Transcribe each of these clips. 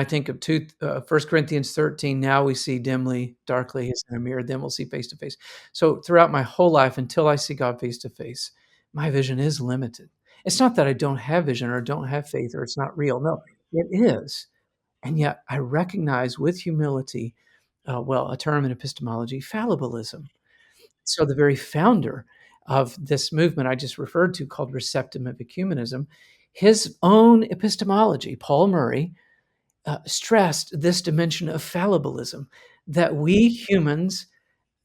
I think of 1 Corinthians 13, now we see dimly, darkly as in a mirror, then we'll see face to face. So throughout my whole life, until I see God face to face, my vision is limited. It's not that I don't have vision or don't have faith or it's not real. No, it is. And yet I recognize with humility, a term in epistemology, fallibilism. So the very founder of this movement I just referred to, called receptive ecumenism, his own epistemology, Paul Murray, stressed this dimension of fallibilism, that we humans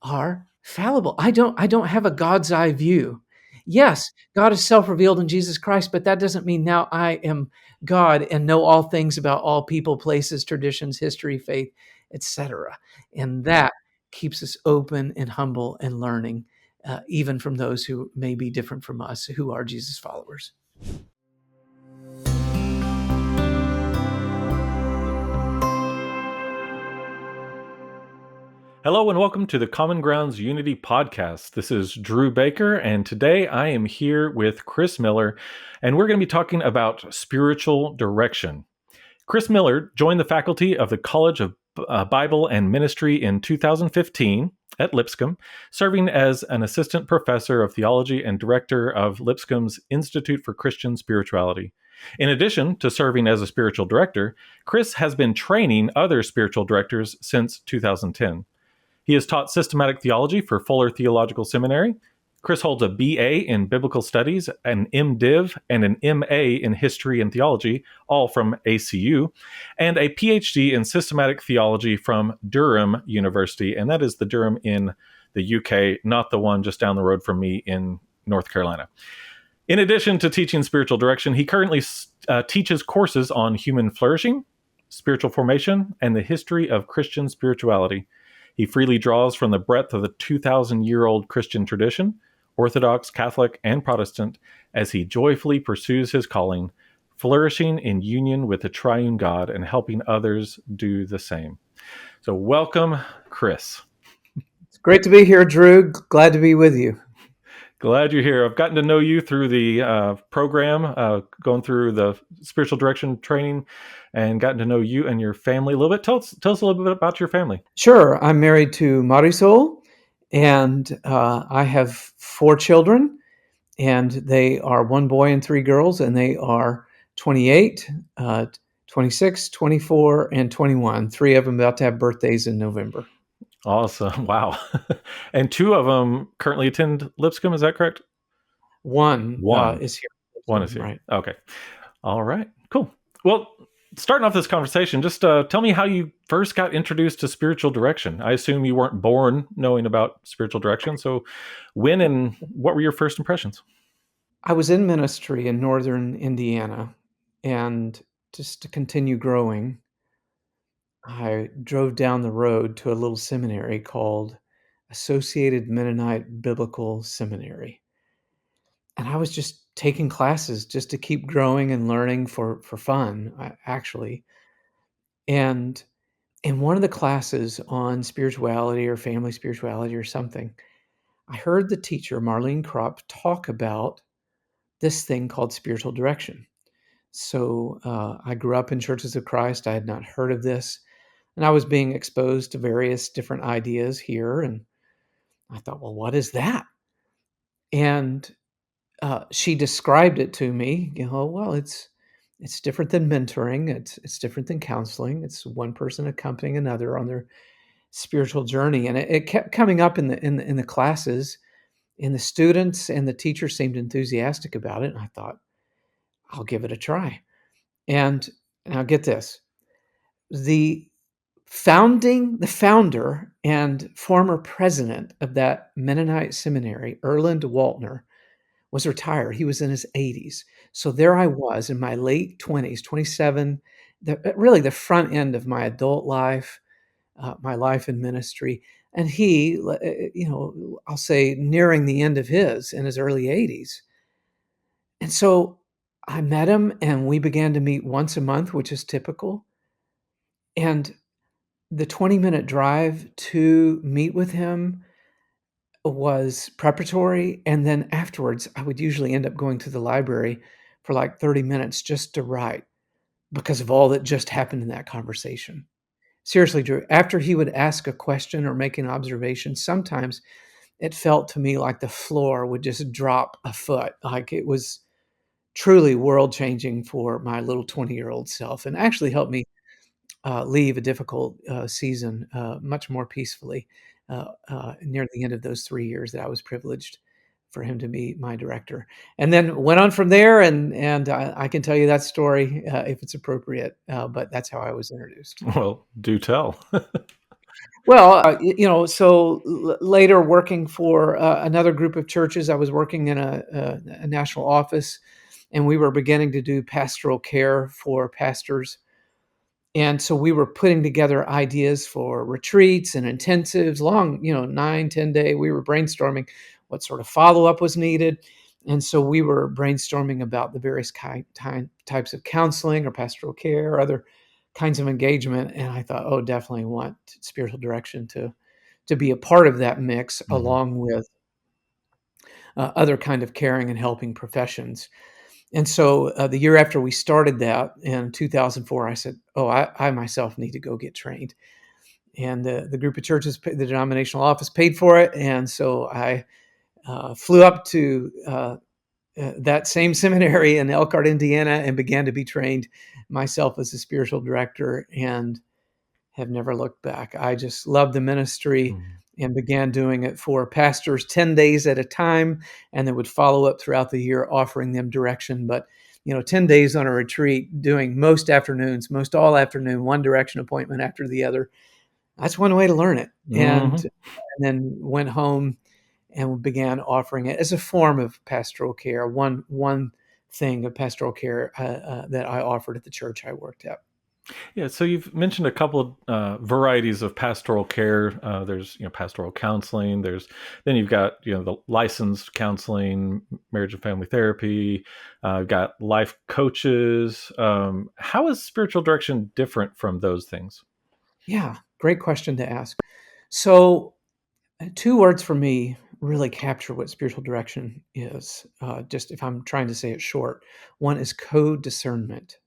are fallible. I don't have a God's eye view. Yes, God is self-revealed in Jesus Christ, but that doesn't mean now I am God and know all things about all people, places, traditions, history, faith, etc. And that keeps us open and humble and learning, even from those who may be different from us, who are Jesus followers. Hello and welcome to the Common Grounds Unity Podcast. This is Drew Baker, and today I am here with Kris Miller, and we're going to be talking about spiritual direction. Kris Miller joined the faculty of the College of Bible and Ministry in 2015 at Lipscomb, serving as an assistant professor of theology and director of Lipscomb's Institute for Christian Spirituality. In addition to serving as a spiritual director, Kris has been training other spiritual directors since 2010. He has taught systematic theology for Fuller Theological Seminary. Kris holds a BA in Biblical Studies, an MDiv, and an MA in History and Theology, all from ACU, and a PhD in Systematic Theology from Durham University, and that is the Durham in the UK, not the one just down the road from me in North Carolina. In addition to teaching spiritual direction, he currently teaches courses on human flourishing, spiritual formation, and the history of Christian spirituality. He freely draws from the breadth of the 2,000-year-old Christian tradition, Orthodox, Catholic, and Protestant, as he joyfully pursues his calling, flourishing in union with the triune God and helping others do the same. So welcome, Kris. It's great to be here, Drew. Glad to be with you. Glad you're here. I've gotten to know you through the program, going through the spiritual direction training, and gotten to know you and your family a little bit. Tell us a little bit about your family. Sure. I'm married to Marisol, and I have 4 children, and they are 1 boy and 3 girls, and they are 28, 26, 24, and 21. 3 of them about to have birthdays in November. Awesome. Wow. And 2 of them currently attend Lipscomb. Is that correct? One is here. One is here. Right. Okay. All right. Cool. Well, starting off this conversation, just tell me how you first got introduced to spiritual direction. I assume you weren't born knowing about spiritual direction. So when and what were your first impressions? I was in ministry in northern Indiana, and just to continue growing, I drove down the road to a little seminary called Associated Mennonite Biblical Seminary. And I was just taking classes just to keep growing and learning for fun, actually. And in one of the classes on spirituality or family spirituality or something, I heard the teacher, Marlene Kropp, talk about this thing called spiritual direction. So I grew up in Churches of Christ. I had not heard of this. And I was being exposed to various different ideas here. And I thought, well, what is that? And she described it to me, well, it's different than mentoring. It's different than counseling. It's one person accompanying another on their spiritual journey. And it kept coming up in the classes, and the students and the teachers seemed enthusiastic about it. And I thought, I'll give it a try. And now get this. The founder and former president of that Mennonite seminary, Erland Waltner, was retired. He was in his 80s. So there I was in my late 20s, 27, really the front end of my adult life, my life in ministry. And he, I'll say nearing the end of in his early 80s. And so I met him, and we began to meet once a month, which is typical. And the 20-minute drive to meet with him was preparatory. And then afterwards, I would usually end up going to the library for like 30 minutes just to write, because of all that just happened in that conversation. Seriously, Drew, after he would ask a question or make an observation, sometimes it felt to me like the floor would just drop a foot. Like it was truly world changing for my little 20-year-old self, and actually helped me leave a difficult season much more peacefully near the end of those 3 years that I was privileged for him to be my director. And then went on from there, and I can tell you that story if it's appropriate, but that's how I was introduced. Well, do tell. Well, so later working for another group of churches, I was working in a national office, and we were beginning to do pastoral care for pastors. And so we were putting together ideas for retreats and intensives, long, 9, 10 day. We were brainstorming what sort of follow-up was needed. And so we were brainstorming about the various types of counseling or pastoral care or other kinds of engagement. And I thought, oh, definitely want spiritual direction to be a part of that mix, Mhm. along with other kind of caring and helping professions. And so the year after we started that in 2004, I said, oh, I myself need to go get trained. And the group of churches, the denominational office paid for it. And so I flew up to that same seminary in Elkhart, Indiana, and began to be trained myself as a spiritual director, and have never looked back. I just loved the ministry Mhm. and began doing it for pastors 10 days at a time, and then would follow up throughout the year offering them direction. But 10 days on a retreat, doing most afternoons, most all afternoon, one direction appointment after the other. That's one way to learn it. And Mhm. then went home and began offering it as a form of pastoral care, one thing of pastoral care that I offered at the church I worked at. Yeah, so you've mentioned a couple varieties of pastoral care. There's pastoral counseling. Then you've got the licensed counseling, marriage and family therapy. Got life coaches. How is spiritual direction different from those things? Yeah, great question to ask. So, two words for me really capture what spiritual direction is. Just if I'm trying to say it short, one is co-discernment.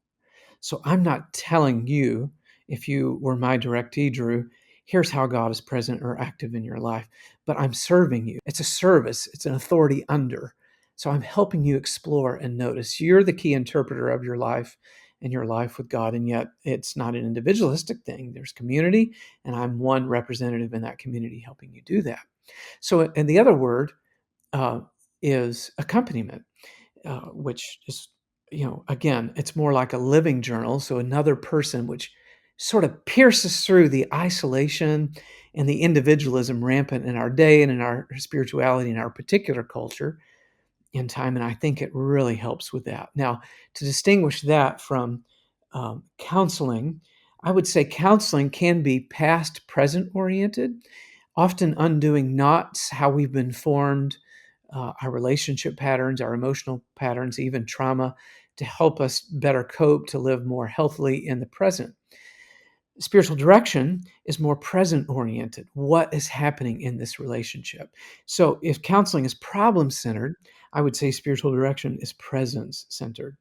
So I'm not telling you, if you were my directee, Drew, here's how God is present or active in your life, but I'm serving you. It's a service, it's an authority under. So I'm helping you explore and notice. You're the key interpreter of your life and your life with God, and yet it's not an individualistic thing. There's community, and I'm one representative in that community helping you do that. So, and the other word uh, is accompaniment, which is, again, it's more like a living journal. So another person, which sort of pierces through the isolation and the individualism rampant in our day and in our spirituality in our particular culture in time. And I think it really helps with that. Now, to distinguish that from counseling, I would say counseling can be past present oriented, often undoing not how we've been formed, our relationship patterns, our emotional patterns, even trauma, to help us better cope, to live more healthily in the present. Spiritual direction is more present oriented. What is happening in this relationship? So, if counseling is problem centered, I would say spiritual direction is presence centered.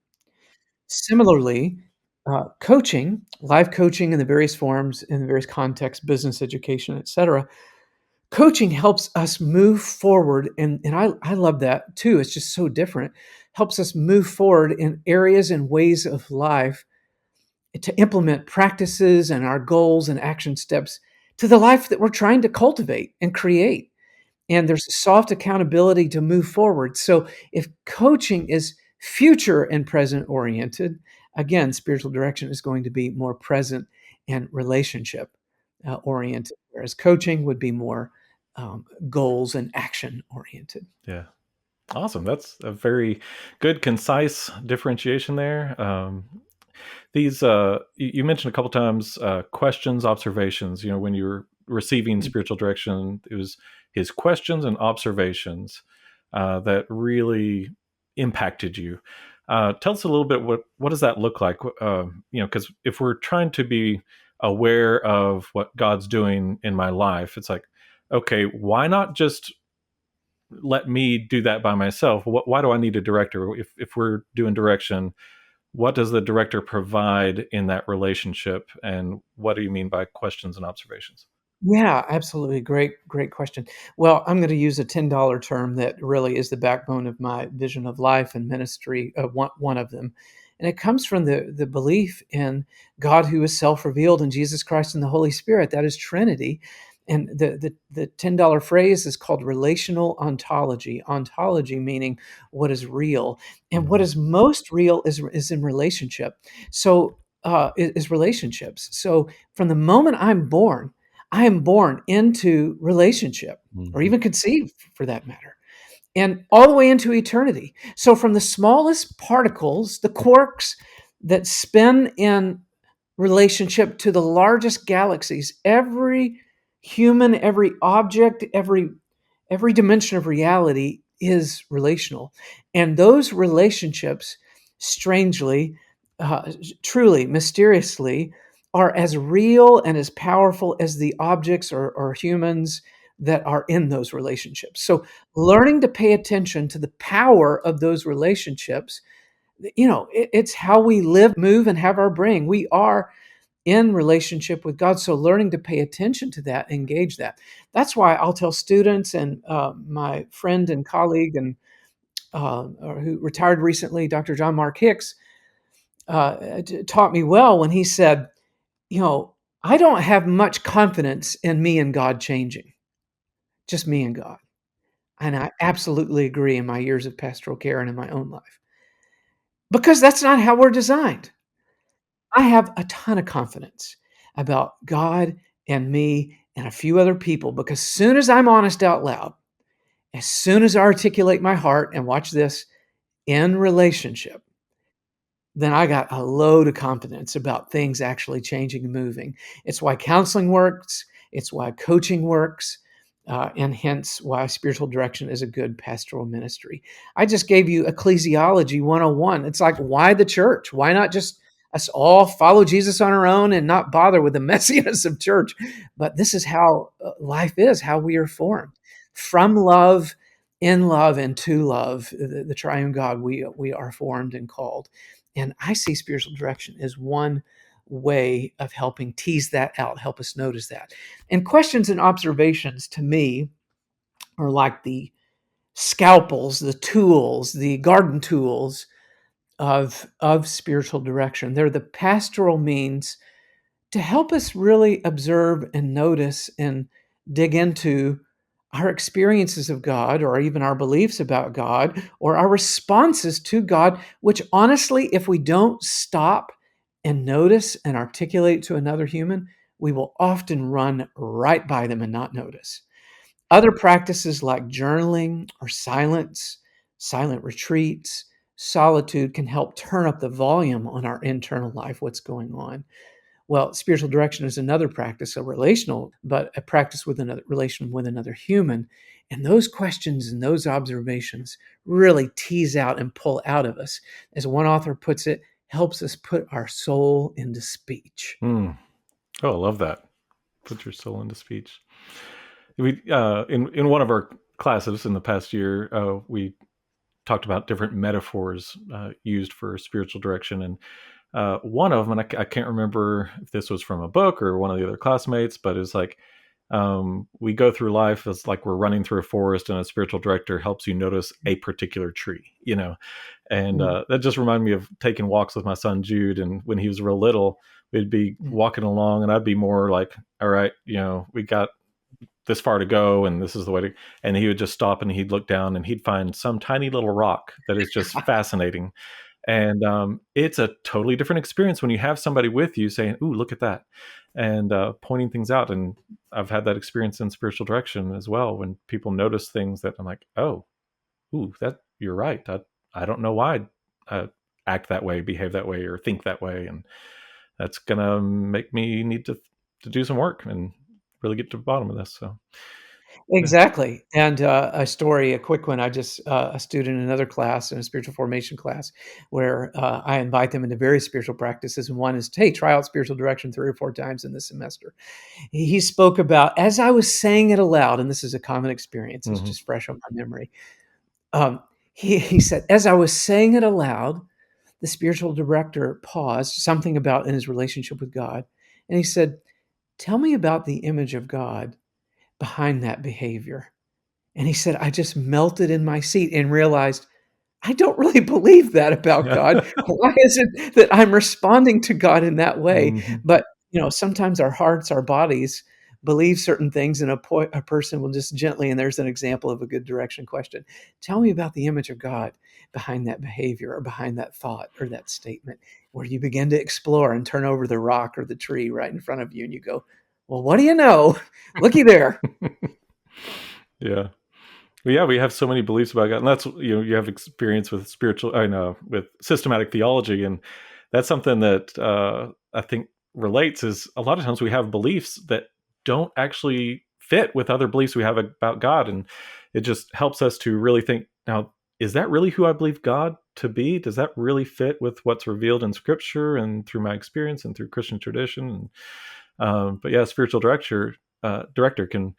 Similarly, coaching, life coaching in the various forms, in the various contexts, business education, etc. Coaching helps us move forward, and I love that too. It's just so different. Helps us move forward in areas and ways of life to implement practices and our goals and action steps to the life that we're trying to cultivate and create. And there's a soft accountability to move forward. So if coaching is future and present oriented, again, spiritual direction is going to be more present and relationship oriented, whereas coaching would be more goals and action oriented. Yeah. Awesome. That's a very good, concise differentiation there. These you mentioned a couple times questions, observations. When you were receiving spiritual direction, it was his questions and observations that really impacted you. Tell us a little bit what does that look like? Because if we're trying to be aware of what God's doing in my life, it's like, okay, why not just let me do that by myself? Why do I need a director? If we're doing direction, what does the director provide in that relationship, and what do you mean by questions and observations? Yeah, absolutely. Great question. Well, I'm going to use a $10 term that really is the backbone of my vision of life and ministry, one of them. And it comes from the belief in God who is self-revealed in Jesus Christ and the Holy Spirit. That is Trinity. And the $10 phrase is called relational ontology. Ontology meaning what is real. And what Mhm. is most real is in relationship. So is relationships. So from the moment I am born into relationship, or Mhm. even conceived for that matter, and all the way into eternity. So from the smallest particles, the quarks that spin in relationship to the largest galaxies, every human, every object, every dimension of reality is relational. And those relationships, strangely, truly, mysteriously, are as real and as powerful as the objects or humans that are in those relationships. So, learning to pay attention to the power of those relationships, it's how we live, move, and have our being. We are in relationship with God. So learning to pay attention to that, engage that. That's why I'll tell students and my friend and colleague and who retired recently, Dr. John Mark Hicks, taught me well when he said, you know, I don't have much confidence in me and God changing, just me and God. And I absolutely agree in my years of pastoral care and in my own life, because that's not how we're designed. I have a ton of confidence about God and me and a few other people because as soon as I'm honest out loud, as soon as I articulate my heart and watch this in relationship, then I got a load of confidence about things actually changing and moving. It's why counseling works. It's why coaching works. And hence why spiritual direction is a good pastoral ministry. I just gave you ecclesiology 101. It's like, why the church? Why not just us all follow Jesus on our own and not bother with the messiness of church? But this is how life is, how we are formed from love, in love, and to love, the triune God, we are formed and called. And I see spiritual direction as one way of helping tease that out, help us notice that. And questions and observations to me are like the scalpels, the tools, the garden tools of spiritual direction. They're the pastoral means to help us really observe and notice and dig into our experiences of God, or even our beliefs about God, or our responses to God, which honestly, if we don't stop and notice and articulate to another human, we will often run right by them and not notice. Other practices like journaling or silence, silent retreats, solitude can help turn up the volume on our internal life, what's going on. Well, spiritual direction is another practice, a relational, but a practice with another relation with another human. And those questions and those observations really tease out and pull out of us. As one author puts it, helps us put our soul into speech. Mm. Oh, I love that. Put your soul into speech. We in one of our classes in the past year, we talked about different metaphors used for spiritual direction, and one of them, and I can't remember if this was from a book or one of the other classmates, but it's like we go through life as like we're running through a forest, and a spiritual director helps you notice a particular tree, and Mm, that just reminded me of taking walks with my son Jude. And when he was real little, we'd be mm. walking along, and I'd be more like, "All right, we got this far to go, and this is the way to." And he would just stop, and he'd look down, and he'd find some tiny little rock that is just fascinating. And it's a totally different experience when you have somebody with you saying, "Ooh, look at that," and pointing things out. And I've had that experience in spiritual direction as well, when people notice things that I'm like, "Oh, ooh, that you're right. I don't know why I act that way, behave that way, or think that way," and that's gonna make me need to do some work and really get to the bottom of this. So, yeah. Exactly. And a story, a quick one. I just, a student in another class, in a spiritual formation class, where I invite them into various spiritual practices. And one is, hey, try out spiritual direction 3 or 4 times in this semester. He spoke about, as I was saying it aloud, and this is a common experience, it's Hmm. just fresh on my memory. Um, he said, as I was saying it aloud, the spiritual director paused, something about in his relationship with God, and he said, "Tell me about the image of God behind that behavior." And he said, I just melted in my seat and realized I don't really believe that about God. Why is it that I'm responding to God in that way? Mhm. But, sometimes our hearts, our bodies believe certain things, and a person will just gently, and there's an example of a good direction question. Tell me about the image of God behind that behavior or behind that thought or that statement, where you begin to explore and turn over the rock or the tree right in front of you, and you go, well, what do you know? Looky there. Yeah. Well, yeah, we have so many beliefs about God, and that's you have experience with spiritual, I know, with systematic theology, and that's something that I think relates. Is a lot of times we have beliefs that don't actually fit with other beliefs we have about God, and it just helps us to really think. Now, is that really who I believe God to be? Does that really fit with what's revealed in Scripture and through my experience and through Christian tradition? And, but yeah, spiritual director can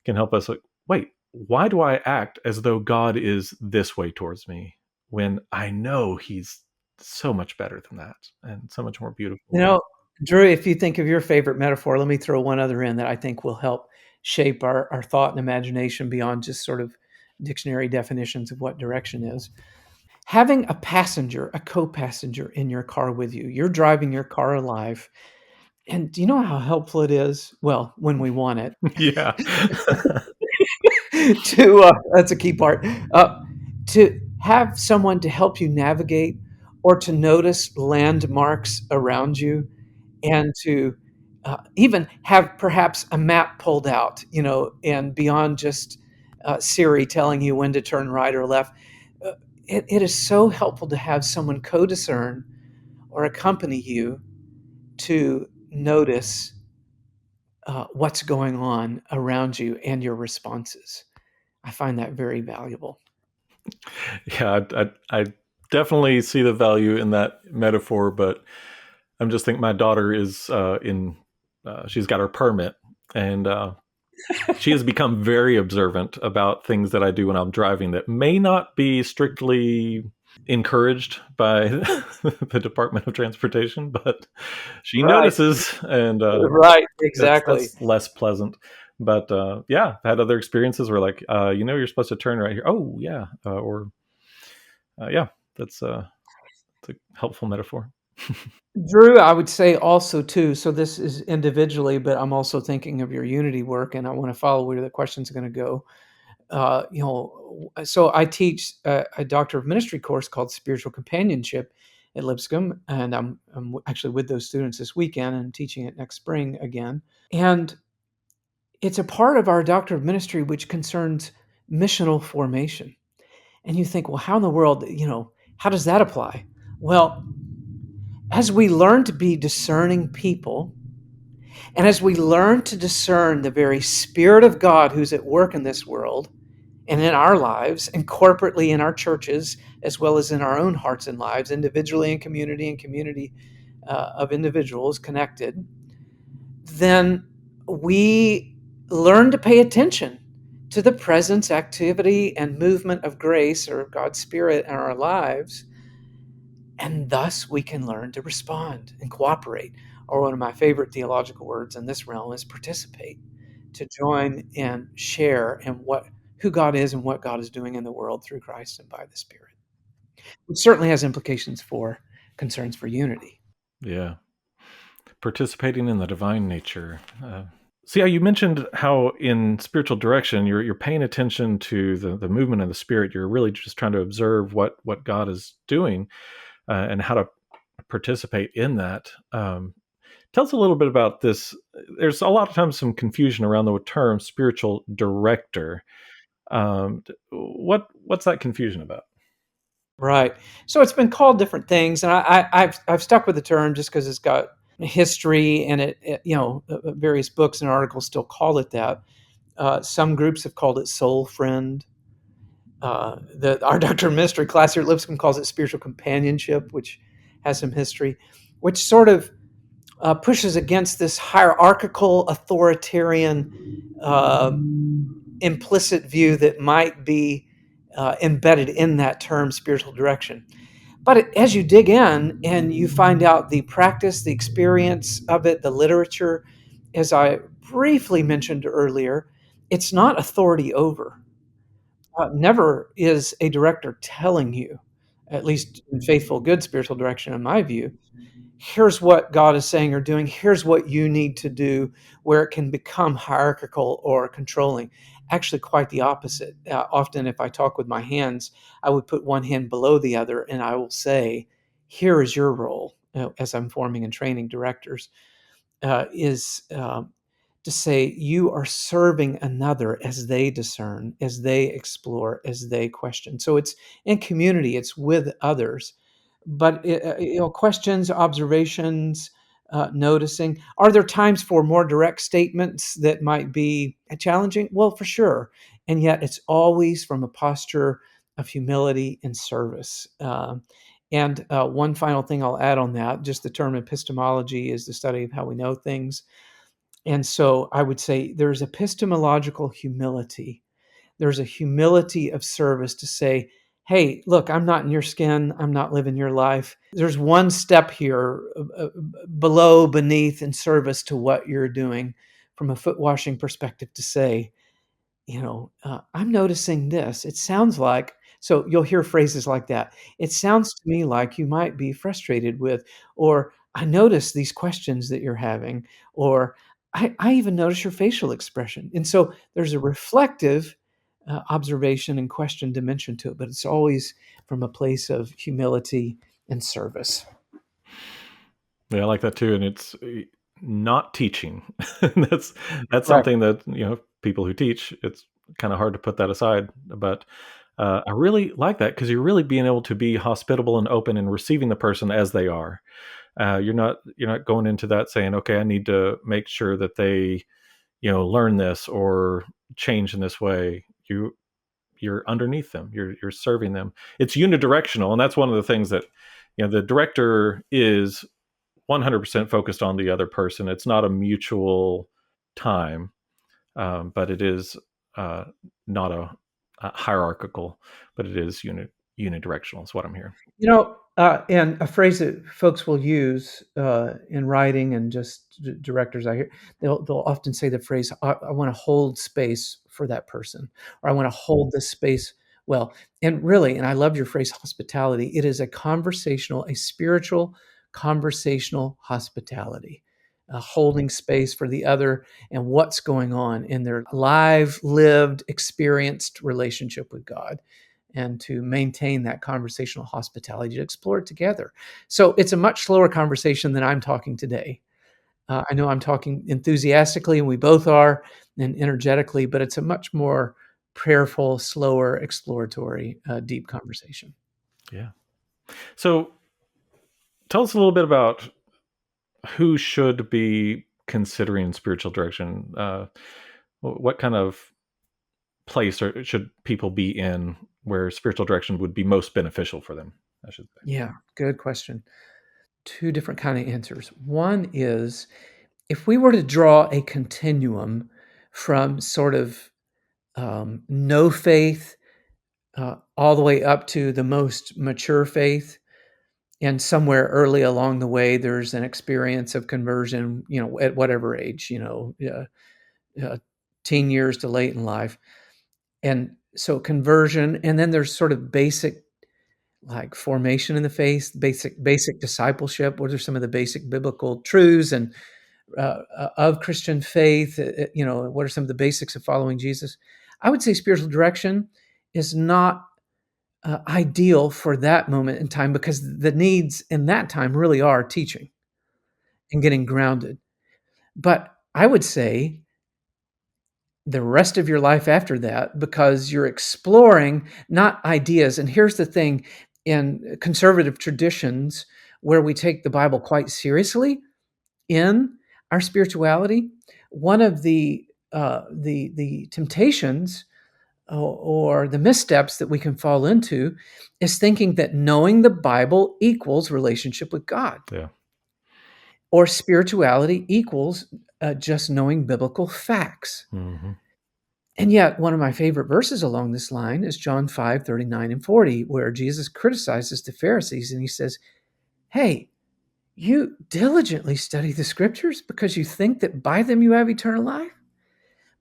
help us. Like, wait, why do I act as though God is this way towards me when I know He's so much better than that and so much more You beautiful? know, Drew, if you think of your favorite metaphor, let me throw one other in that I think will help shape our thought and imagination beyond just sort of dictionary definitions of what direction is. Having a passenger, a co-passenger in your car with you, you're driving your car alive. And do you know how helpful it is? Well, when we want it, Yeah. to that's a key part. To have someone to help you navigate or to notice landmarks around you and to even have perhaps a map pulled out, and beyond just Siri telling you when to turn right or left. Uh, it is so helpful to have someone co discern or accompany you to notice what's going on around you and your responses. I find that very valuable. Yeah, I definitely see the value in that metaphor, but I'm just thinking my daughter is she's got her permit, and she has become very observant about things that I do when I'm driving that may not be strictly encouraged by the Department of Transportation, but she Right, notices, and right, exactly. that's less pleasant. But yeah, I've had other experiences where, like, you're supposed to turn right here. Oh yeah, or yeah, that's it's a helpful metaphor. Drew, I would say also too, so this is individually, but I'm also thinking of your Unity work, and I want to follow where the question's going to go. So I teach a Doctor of Ministry course called Spiritual Companionship at Lipscomb, and I'm actually with those students this weekend and teaching it next spring again. And it's a part of our Doctor of Ministry which concerns missional formation. And you think, well, how in the world, how does that apply? Well, as we learn to be discerning people, and as we learn to discern the very Spirit of God who's at work in this world and in our lives, and corporately in our churches, as well as in our own hearts and lives, individually in community and community of individuals connected, then we learn to pay attention to the presence, activity, and movement of grace or God's Spirit in our lives. And thus we can learn to respond and cooperate. Or one of my favorite theological words in this realm is participate, to join and share in who God is and what God is doing in the world through Christ and by the Spirit, which certainly has implications for concerns for unity. Yeah, participating in the divine nature. So yeah, you mentioned how in spiritual direction you're paying attention to the movement of the spirit. You're really just trying to observe what God is doing and how to participate in that. Tell us a little bit about this. There's a lot of times some confusion around the term spiritual director. What's that confusion about? Right. So it's been called different things, and I've stuck with the term just because it's got history and various books and articles still call it that. Some groups have called it soul friend. Our Doctor of Ministry class here at Lipscomb calls it spiritual companionship, which has some history, which sort of pushes against this hierarchical, authoritarian, implicit view that might be embedded in that term, spiritual direction. But as you dig in and you find out the practice, the experience of it, the literature, as I briefly mentioned earlier, it's not authority over. Never is a director telling you, at least in faithful, good spiritual direction, in my view, here's what God is saying or doing, here's what you need to do, where it can become hierarchical or controlling. Actually, quite the opposite. Often, if I talk with my hands, I would put one hand below the other and I will say, here is your role, as I'm forming and training directors, is to say you are serving another as they discern, as they explore, as they question. So it's in community, it's with others. But questions, observations, noticing. Are there times for more direct statements that might be challenging? Well, for sure. And yet, it's always from a posture of humility and service. And one final thing I'll add on that, just the term epistemology is the study of how we know things. And so I would say there's epistemological humility. There's a humility of service to say, hey, look, I'm not in your skin. I'm not living your life. There's one step here below, beneath, in service to what you're doing from a foot washing perspective to say, I'm noticing this. It sounds like, so you'll hear phrases like that. It sounds to me like you might be frustrated with, or I notice these questions that you're having, or I even notice your facial expression. And so there's a reflective observation and question dimension to it, but it's always from a place of humility and service. Yeah, I like that too, and it's not teaching. that's that's Correct. something that people who teach. It's kind of hard to put that aside, but I really like that because you're really being able to be hospitable and open and receiving the person as they are. You're not going into that saying, okay, I need to make sure that they learn this or change in this way. You're underneath them. You're serving them. It's unidirectional, and that's one of the things that the director is 100% focused on the other person. It's not a mutual time, but it is uh, not a hierarchical, but it is unidirectional. Is what I'm hearing. And a phrase that folks will use in writing and just directors I hear, they'll often say the phrase, I want to hold space for that person, or I want to hold this space well. And really, and I love your phrase hospitality, it is a spiritual, conversational hospitality, holding space for the other and what's going on in their live, lived, experienced relationship with God, and to maintain that conversational hospitality to explore it together. So it's a much slower conversation than I'm talking today. I know I'm talking enthusiastically, and we both are, and energetically, but it's a much more prayerful, slower, exploratory, deep conversation. Yeah. So tell us a little bit about who should be considering spiritual direction. What kind of place or should people be in where spiritual direction would be most beneficial for them? I should say. Yeah, good question. Two different kind of answers. One is if we were to draw a continuum from sort of no faith all the way up to the most mature faith. And somewhere early along the way, there's an experience of conversion, at whatever age, teen years to late in life. And so conversion, and then there's sort of basic like formation in the faith, basic discipleship. What are some of the basic biblical truths and of Christian faith? What are some of the basics of following Jesus? I would say spiritual direction is not ideal for that moment in time because the needs in that time really are teaching and getting grounded. But I would say the rest of your life after that, because you're exploring not ideas. And here's the thing, in conservative traditions where we take the Bible quite seriously in our spirituality, one of the temptations or the missteps that we can fall into is thinking that knowing the Bible equals relationship with God, Yeah. or spirituality equals just knowing biblical facts. Hmm. And yet, one of my favorite verses along this line is John 5:39 and 40, where Jesus criticizes the Pharisees and he says, "Hey, you diligently study the scriptures because you think that by them you have eternal life.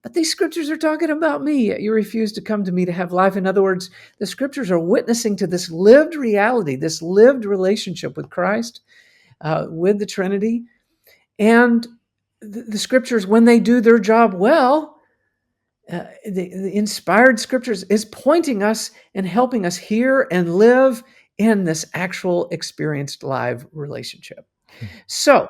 But these scriptures are talking about me, yet you refuse to come to me to have life." In other words, the scriptures are witnessing to this lived reality, this lived relationship with Christ, with the Trinity. And the scriptures, when they do their job well, the inspired scriptures is pointing us and helping us hear and live in this actual experienced live relationship. So,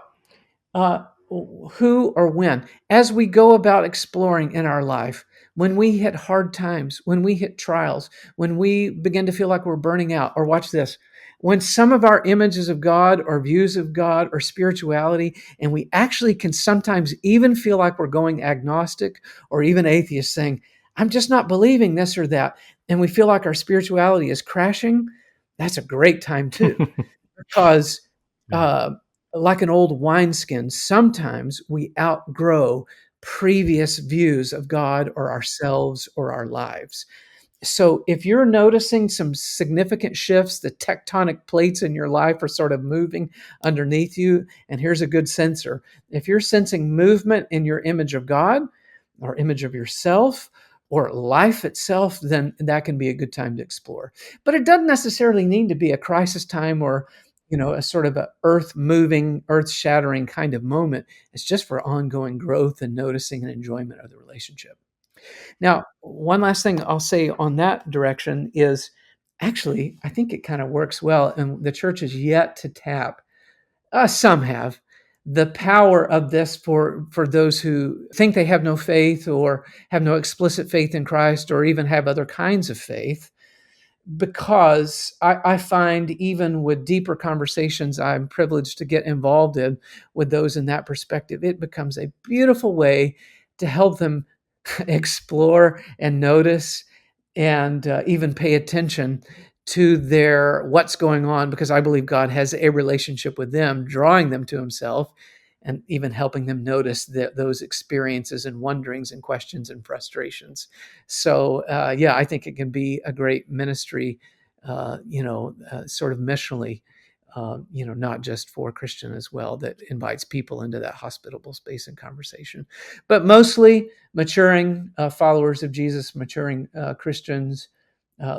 uh, who or when, as we go about exploring in our life, when we hit hard times, when we hit trials, when we begin to feel like we're burning out, or watch this, when some of our images of God or views of God or spirituality, and we actually can sometimes even feel like we're going agnostic or even atheist, saying, I'm just not believing this or that, and we feel like our spirituality is crashing, that's a great time too, because Yeah. uh, like an old wineskin, sometimes we outgrow previous views of God or ourselves or our lives. So if you're noticing some significant shifts, the tectonic plates in your life are sort of moving underneath you. And here's a good sensor. If you're sensing movement in your image of God or image of yourself or life itself, then that can be a good time to explore. But it doesn't necessarily need to be a crisis time or a sort of a earth moving, earth shattering kind of moment. It's just for ongoing growth and noticing and enjoyment of the relationship. Now, one last thing I'll say on that direction is actually, I think it kind of works well, and the church is yet to tap. Some have the power of this for those who think they have no faith or have no explicit faith in Christ or even have other kinds of faith, because I find even with deeper conversations I'm privileged to get involved in with those in that perspective, it becomes a beautiful way to help them explore and notice and even pay attention to their what's going on, because I believe God has a relationship with them, drawing them to himself and even helping them notice those experiences and wonderings and questions and frustrations. So yeah, I think it can be a great ministry, sort of missionally, not just for Christian as well, that invites people into that hospitable space and conversation, but mostly maturing followers of Jesus, maturing Christians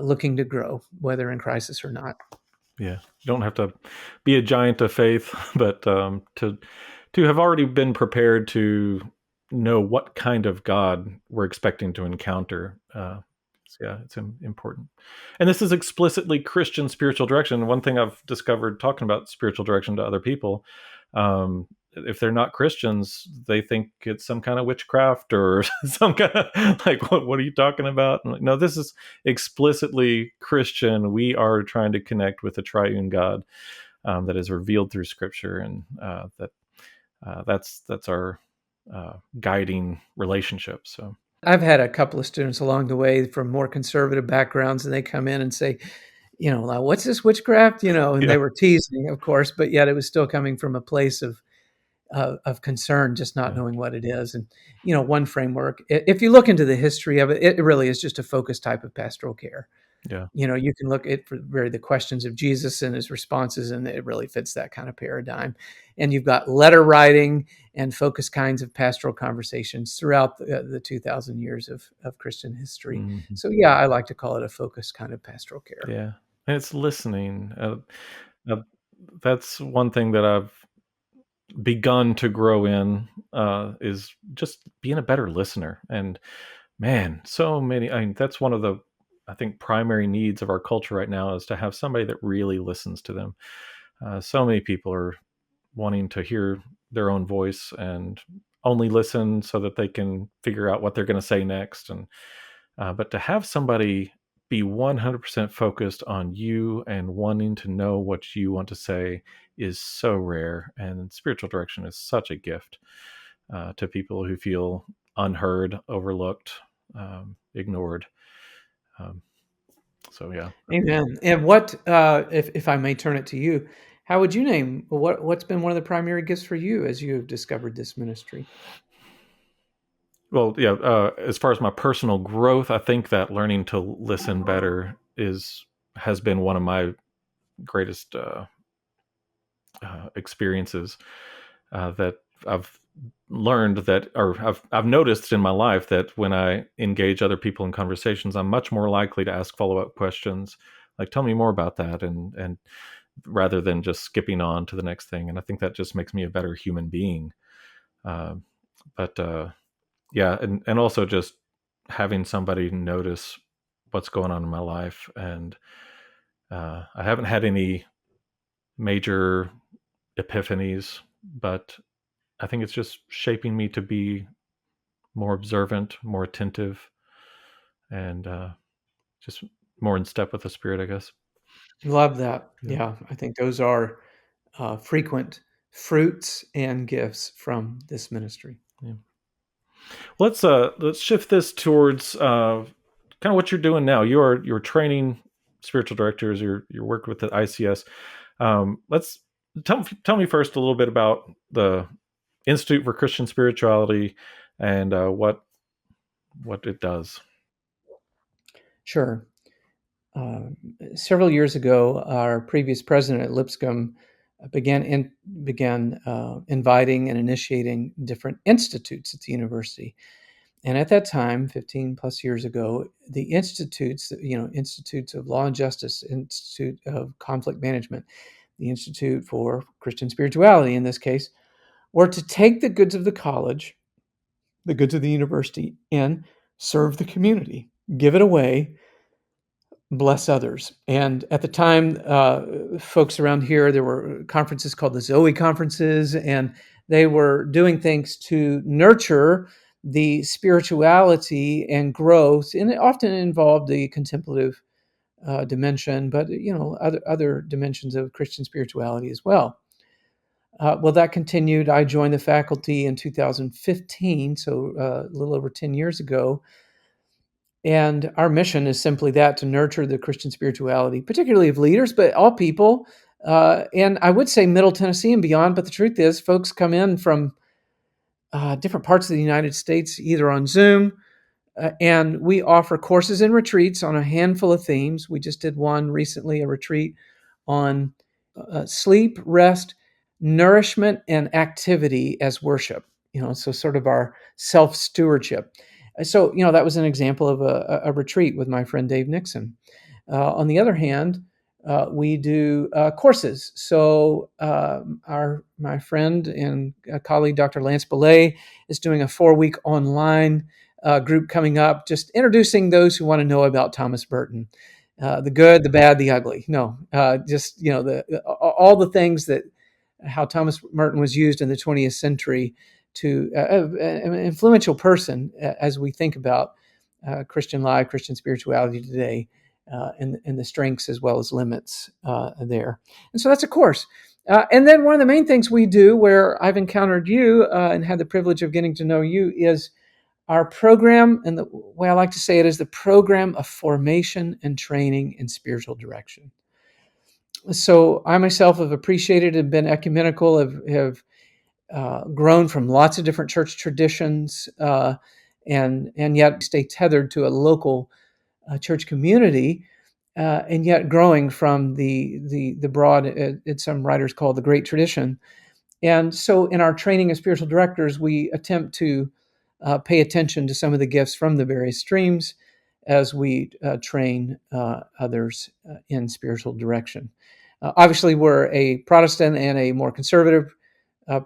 looking to grow, whether in crisis or not. Yeah, you don't have to be a giant of faith, but to have already been prepared to know what kind of God we're expecting to encounter. So yeah, it's important. And this is explicitly Christian spiritual direction. One thing I've discovered talking about spiritual direction to other people, if they're not Christians, they think it's some kind of witchcraft or some kind of like, what are you talking about? Like, no, this is explicitly Christian. We are trying to connect with the triune God that is revealed through Scripture, and that's our guiding relationship. So I've had a couple of students along the way from more conservative backgrounds, and they come in and say, like, what's this witchcraft? And yeah, they were teasing, of course, but yet it was still coming from a place of concern, just not yeah, knowing what it is. And one framework, if you look into the history of it, it really is just a focused type of pastoral care. yeah. You can look at the questions of Jesus and his responses, and it really fits that kind of paradigm. And you've got letter writing and focused kinds of pastoral conversations throughout the 2,000 years of Christian history. Mhm. So yeah, I like to call it a focused kind of pastoral care. Yeah, and it's listening. Uh, that's one thing that I've begun to grow in, is just being a better listener. And man, so many. I mean, that's one of the, I think, primary needs of our culture right now is to have somebody that really listens to them. So many people are wanting to hear their own voice and only listen so that they can figure out what they're going to say next. And but to have somebody be 100% focused on you and wanting to know what you want to say is so rare. And spiritual direction is such a gift to people who feel unheard, overlooked, ignored. Um, so yeah, Amen. And if I may turn it to you, how would you name what's been one of the primary gifts for you as you have discovered this ministry? Well, yeah. As far as my personal growth, I think that learning to listen better is has been one of my greatest experiences that I've learned that, or I've noticed in my life that when I engage other people in conversations, I'm much more likely to ask follow up questions, like "Tell me more about that," and rather than just skipping on to the next thing. And I think that just makes me a better human being. Uh, but yeah, and also just having somebody notice what's going on in my life, and I haven't had any major epiphanies, but I think it's just shaping me to be more observant, more attentive, and just more in step with the spirit, I guess. Love that. Yeah. Yeah, I think those are frequent fruits and gifts from this ministry. Yeah. Let's shift this towards kind of what you're doing now. You're training spiritual directors. You're working with the ICS. Let's tell me first a little bit about the Institute for Christian Spirituality and what it does. Sure. Um, Several years ago, our previous president at Lipscomb began inviting and initiating different institutes at the university. And at that time, 15 plus years ago, the institutes, institutes of law and justice, Institute of conflict management, the Institute for Christian spirituality in this case, were to take the goods of the college, the goods of the university, and serve the community, give it away, bless others. And at the time, folks around here, there were conferences called the Zoe conferences, and they were doing things to nurture the spirituality and growth, and it often involved the contemplative dimension, but other dimensions of Christian spirituality as well. Well, that continued. I joined the faculty in 2015, so a little over 10 years ago. And our mission is simply that, to nurture the Christian spirituality, particularly of leaders, but all people. And I would say Middle Tennessee and beyond. But the truth is, folks come in from different parts of the United States, either on Zoom, and we offer courses and retreats on a handful of themes. We just did one recently, a retreat on sleep, rest, nourishment, and activity as worship. So sort of our self stewardship. So that was an example of a retreat with my friend Dave Nixon. On the other hand, we do courses. So my friend and colleague Dr. Lance Belay is doing a 4-week online group coming up, just introducing those who want to know about Thomas Burton, the good, the bad, the ugly. No, just all the things that how Thomas Merton was used in the 20th century to an influential person as we think about Christian life, Christian spirituality today, and the strengths as well as limits there. And so that's a course. And then one of the main things we do, where I've encountered you and had the privilege of getting to know you, is our program, and the way I like to say it is the program of formation and training in spiritual direction. So I myself have appreciated and been ecumenical, have grown from lots of different church traditions, and yet stay tethered to a local church community, and yet growing from the broad, some writers call the great tradition. And so in our training as spiritual directors, we attempt to pay attention to some of the gifts from the various streams as we train others in spiritual direction. Obviously, we're a Protestant and a more conservative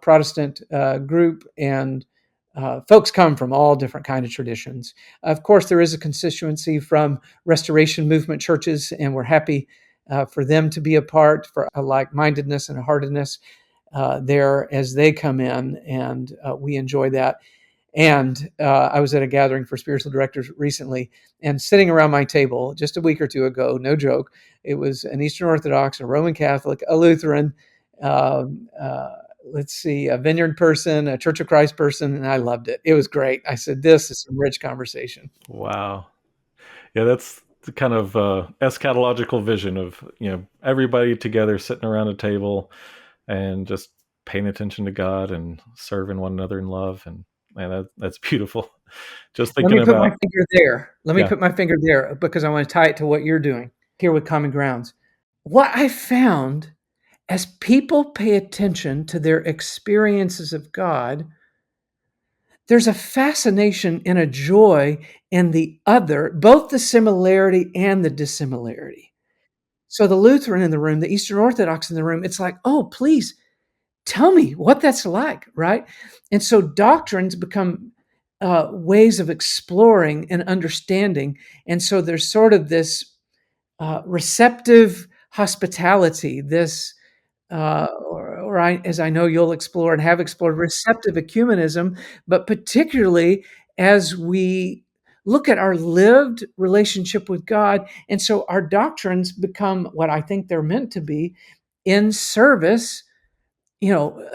Protestant group, and folks come from all different kind of traditions. Of course, there is a constituency from Restoration Movement churches, and we're happy for them to be a part, for a like-mindedness and a heartedness there as they come in, and we enjoy that. And I was at a gathering for spiritual directors recently, and sitting around my table just a week or two ago, no joke, it was an Eastern Orthodox, a Roman Catholic, a Lutheran, um, uh, let's see, a Vineyard person, a Church of Christ person, and I loved it. It was great. I said, this is some rich conversation. Wow. Yeah, that's the kind of eschatological vision of everybody together sitting around a table and just paying attention to God and serving one another in love, and man, that's beautiful. Just Let thinking me put my about, finger there. Let me yeah. put my finger there because I want to tie it to what you're doing here with Common Grounds. What I found as people pay attention to their experiences of God, there's a fascination and a joy in the other, both the similarity and the dissimilarity. So the Lutheran in the room, the Eastern Orthodox in the room, it's like, oh, please tell me what that's like, right? And so doctrines become ways of exploring and understanding. And so there's sort of this receptive hospitality, this as I know you'll explore and have explored, receptive ecumenism, but particularly as we look at our lived relationship with God. And so our doctrines become what I think they're meant to be in service. You know,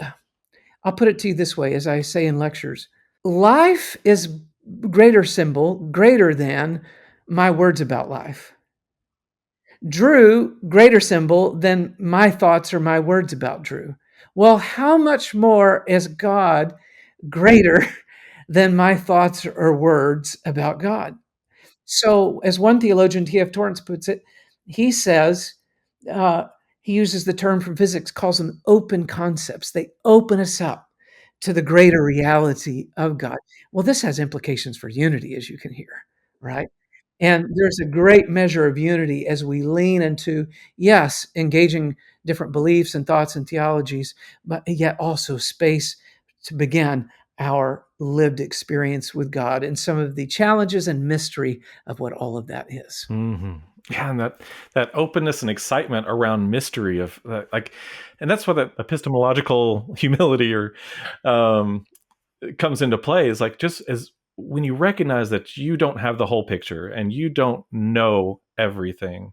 I'll put it to you this way, as I say in lectures: life is greater than my words about life. Drew, greater symbol than my thoughts or my words about Drew. Well, how much more is God greater than my thoughts or words about God? So, as one theologian, T.F. Torrance, puts it, he says, uh, he uses the term from physics, calls them open concepts. They open us up to the greater reality of God. Well, this has implications for unity, as you can hear, right? And there's a great measure of unity as we lean into, yes, engaging different beliefs and thoughts and theologies, but yet also space to begin our lived experience with God and some of the challenges and mystery of what all of that is. Hmm. Yeah, and that openness and excitement around mystery of like, and that's what that epistemological humility or um, comes into play. Is like, just as when you recognize that you don't have the whole picture and you don't know everything,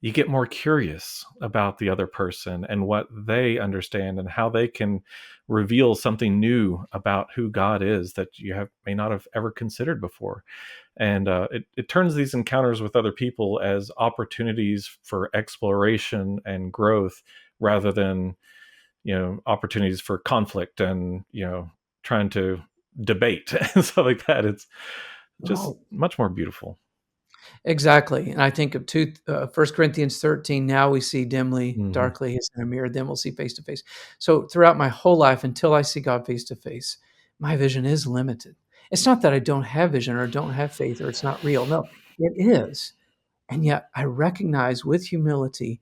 you get more curious about the other person and what they understand and how they can reveal something new about who God is that you may not have ever considered before. And it turns these encounters with other people as opportunities for exploration and growth rather than, opportunities for conflict and, trying to debate and stuff like that. It's just Oh, much more beautiful. exactly. And I think of 1 Corinthians 13, now we see dimly, Hmm. darkly as in a mirror, then we'll see face to face. So throughout my whole life, until I see God face to face, my vision is limited. It's not that I don't have vision or don't have faith or it's not real. No, it is. And yet I recognize with humility,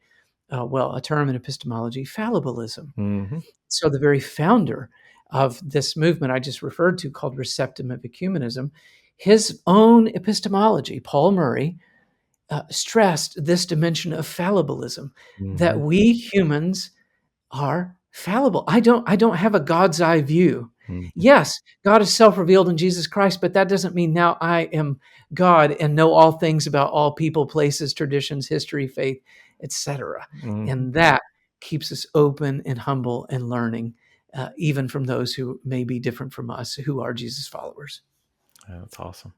a term in epistemology, fallibilism. Hmm. So the very founder of this movement I just referred to, called receptive ecumenism, his own epistemology, Paul Murray, stressed this dimension of fallibilism, that Hmm. we humans are fallible. I don't have a God's eye view. Hmm. Yes, God is self-revealed in Jesus Christ, but that doesn't mean now I am God and know all things about all people, places, traditions, history, faith, etc. Hmm. And that keeps us open and humble and learning, even from those who may be different from us, who are Jesus followers. Yeah, that's awesome.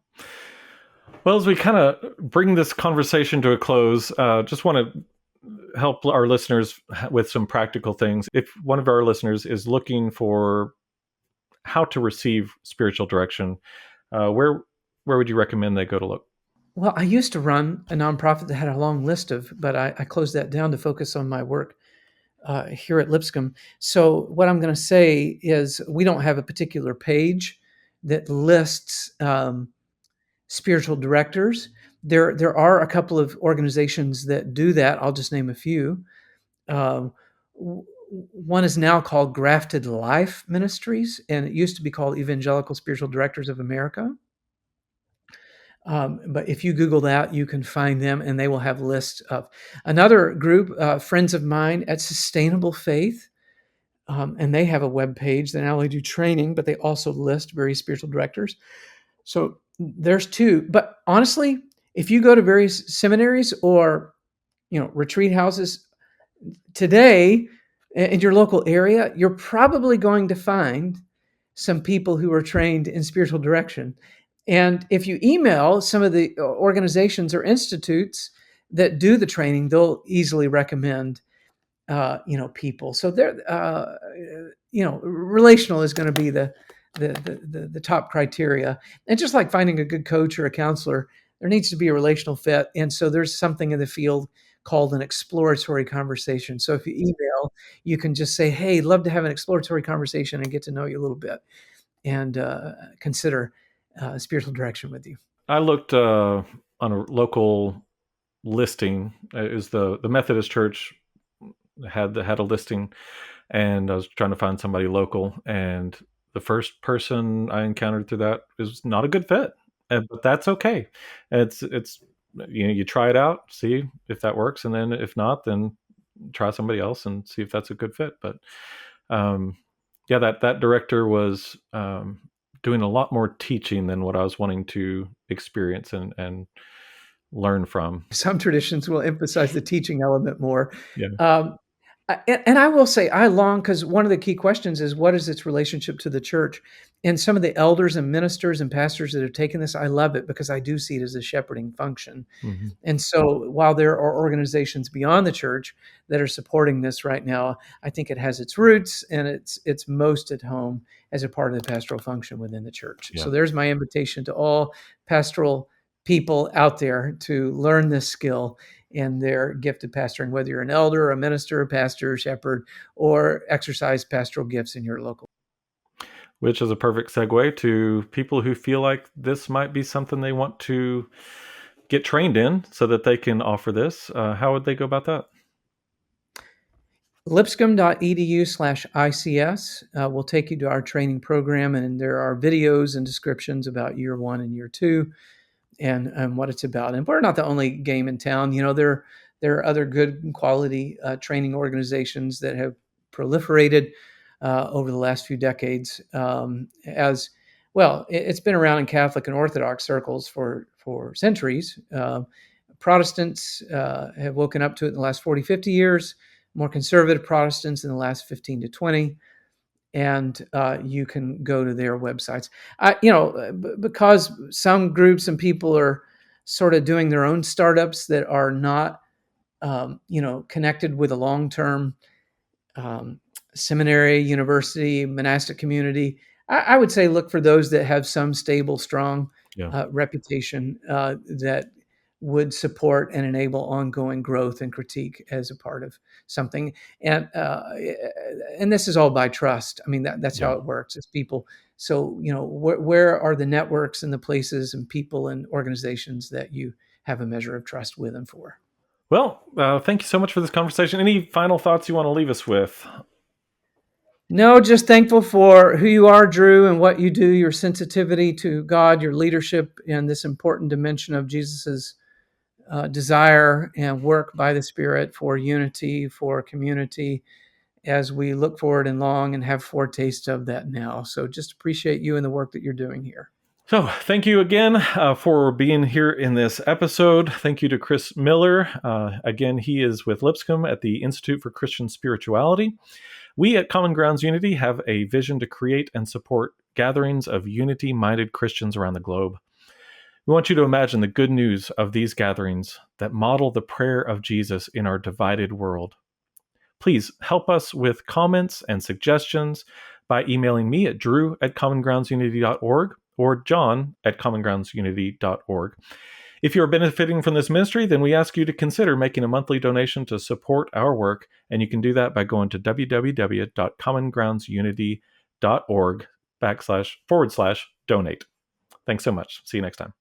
Well, as we kind of bring this conversation to a close, just want to help our listeners with some practical things. If one of our listeners is looking for how to receive spiritual direction, where would you recommend they go to look? Well, I used to run a nonprofit that had a long list of, but I closed that down to focus on my work here at Lipscomb. So what I'm going to say is we don't have a particular page that lists spiritual directors. There are a couple of organizations that do that. I'll just name a few. Um, One is now called Grafted Life Ministries, and it used to be called Evangelical Spiritual Directors of America. But if you Google that, you can find them, and they will have lists of another group, friends of mine at Sustainable Faith. And they have a web page that not only do training, but they also list various spiritual directors. So there's two. But honestly, if you go to various seminaries or retreat houses today in your local area, you're probably going to find some people who are trained in spiritual direction. And if you email some of the organizations or institutes that do the training, they'll easily recommend people. So they're relational is going to be the top criteria. And just like finding a good coach or a counselor, there needs to be a relational fit. And so there's something in the field called an exploratory conversation. So if you email, you can just say, "Hey, love to have an exploratory conversation and get to know you a little bit, and consider spiritual direction with you." I looked on a local listing. It was the Methodist Church had a listing, and I was trying to find somebody local, and the first person I encountered through that is not a good fit, but that's okay. It's you try it out, see if that works, and then if not, then try somebody else and see if that's a good fit. But um, yeah, that director was doing a lot more teaching than what I was wanting to experience and learn from. Some traditions will emphasize the teaching element more. Yeah. Um, and I will say, I long, because one of the key questions is what is its relationship to the church? And some of the elders and ministers and pastors that have taken this, I love it because I do see it as a shepherding function. Mm-hmm. And so while there are organizations beyond the church that are supporting this right now, I think it has its roots and it's most at home as a part of the pastoral function within the church. Yeah. So there's my invitation to all pastoral people out there to learn this skill in their gift of pastoring, whether you're an elder, a minister, a pastor, a shepherd, or exercise pastoral gifts in your local. Which is a perfect segue to people who feel like this might be something they want to get trained in so that they can offer this. How would they go about that? Lipscomb.edu/ICS will take you to our training program, and there are videos and descriptions about year 1 and year 2 and what it's about. And we're not the only game in town. There are other good quality training organizations that have proliferated over the last few decades. As well, it's been around in Catholic and Orthodox circles for centuries. Protestants have woken up to it in the last 40, 50 years. More conservative Protestants in the last 15 to 20. And you can go to their websites. Because some groups and people are sort of doing their own startups that are not, connected with a long-term seminary, university, monastic community. I would say look for those that have some stable, strong Yeah. reputation that would support and enable ongoing growth and critique as a part of something. And this is all by trust. I mean, that's how Yeah. it works. It's people. So, where are the networks and the places and people and organizations that you have a measure of trust with and for? Well, thank you so much for this conversation. Any final thoughts you want to leave us with? No, just thankful for who you are, Drew, and what you do, your sensitivity to God, your leadership in this important dimension of Jesus's desire and work by the Spirit for unity, for community, as we look forward and long and have foretaste of that now. So just appreciate you and the work that you're doing here. So, thank you again for being here in this episode. Thank you to Kris Miller. Again, he is with Lipscomb at the Institute for Christian Spirituality. We at Common Grounds Unity have a vision to create and support gatherings of unity-minded Christians around the globe. We want you to imagine the good news of these gatherings that model the prayer of Jesus in our divided world. Please help us with comments and suggestions by emailing me at drew@commongroundsunity.org or john@commongroundsunity.org. If you are benefiting from this ministry, then we ask you to consider making a monthly donation to support our work, and you can do that by going to www.commongroundsunity.org /donate. Thanks so much. See you next time.